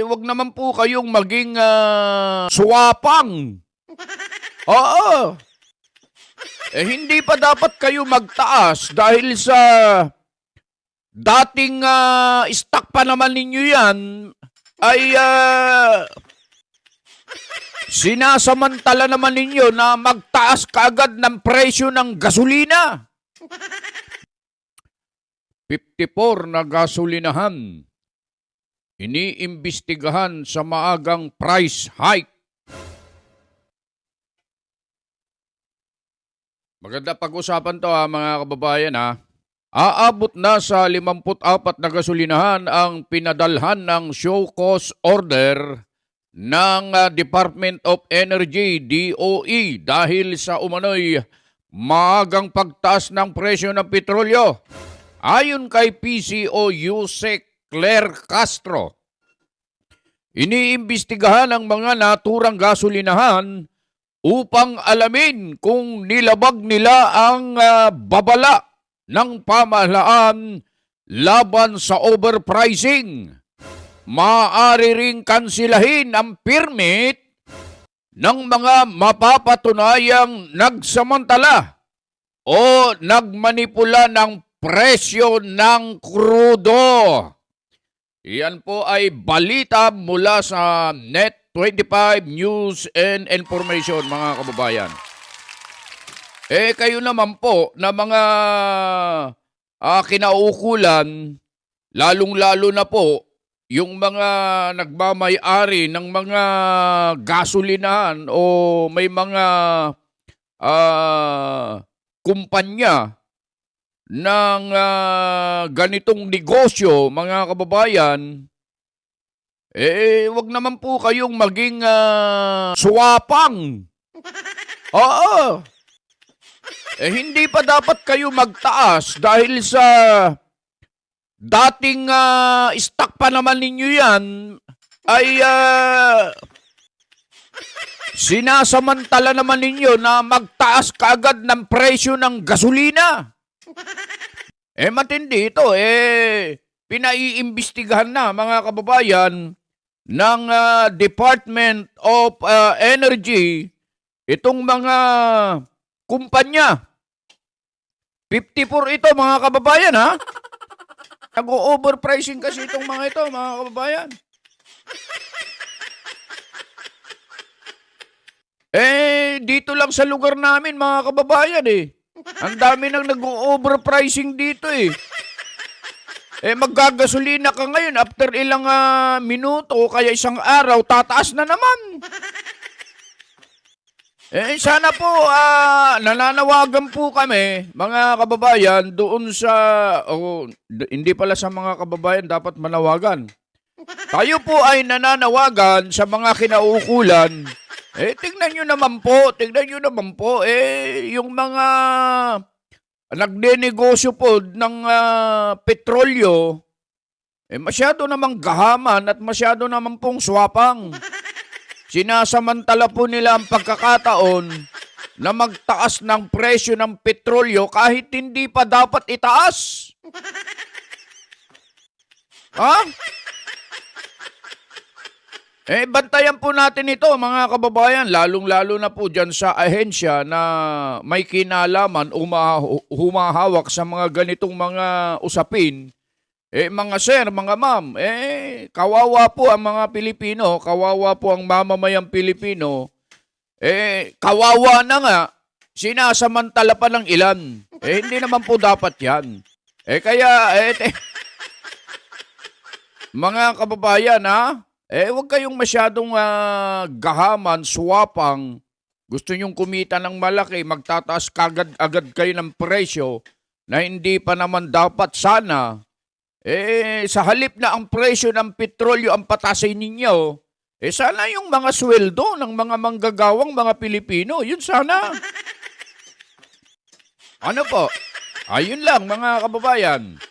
Wag naman po kayong maging swapang. Oo. Hindi pa dapat kayo magtaas dahil sa dating stock pa naman ninyo yan ay sinasamantala naman ninyo na magtaas kaagad ng presyo ng gasolina. 54 na gasolinahan iniimbestigahan sa maagang price hike. Maganda pag-usapan to mga kababayan ha. Aabot na sa 54 na gasolinahan ang pinadalhan ng show cause order ng Department of Energy, DOE, dahil sa umano'y maagang pagtaas ng presyo ng petrolyo. Ayon kay PCO Yusek Claire Castro, iniimbestigahan ang mga naturang gasolinahan upang alamin kung nilabag nila ang babala ng pamahalaan laban sa overpricing. Maaari ring kansilahin ang permit ng mga mapapatunayang nagsamantala o nagmanipula ng presyo ng krudo. Iyan po ay balita mula sa Net25 News and Information, mga kababayan. Kayo naman po na mga kinaukulan, lalong-lalo na po yung mga nagmamay-ari ng mga gasolinahan o may mga kumpanya ng ganitong negosyo, mga kababayan, wag naman po kayong maging swapang. Oo. Hindi pa dapat kayo magtaas dahil sa dating stock pa naman ninyo yan ay sinasamantala naman ninyo na magtaas kaagad ng presyo ng gasolina. Matindi ito. Pinaiimbestigahan na, mga kababayan, ng Department of Energy itong mga kumpanya. 54 ito, mga kababayan, ha? Nag-overpricing kasi itong mga ito, mga kababayan. Dito lang sa lugar namin, mga kababayan, ang dami nang nag-overpricing dito, maggagasolina ka ngayon, after ilang minuto o kaya isang araw, tataas na naman. Sana po, nananawagan po kami, mga kababayan, doon sa, hindi pala sa mga kababayan dapat manawagan. Tayo po ay nananawagan sa mga kinaukulan. Tingnan nyo naman po, yung mga nagnenegosyo po ng petrolyo, masyado namang gahaman at masyado naman pong swapang. Sinasamantala po nila ang pagkakataon na magtaas ng presyo ng petrolyo kahit hindi pa dapat itaas. Ha? Bantayan po natin ito, mga kababayan, lalong-lalo na po dyan sa ahensya na may kinalaman o humahawak sa mga ganitong mga usapin. Mga sir, mga ma'am, kawawa po ang mga Pilipino, kawawa po ang mamamayang Pilipino. Kawawa na nga, sinasamantala pa ng ilan. Hindi naman po dapat yan. Mga kababayan, ha? Huwag kayong masyadong gahaman, swapang. Gusto nyong kumita ng malaki, magtataas kagad kayo ng presyo na hindi pa naman dapat sana. Sa halip na ang presyo ng petrolyo ang patasin ninyo, sana yung mga sweldo ng mga manggagawang mga Pilipino, yun sana. Ano po? Ayun lang, mga kababayan.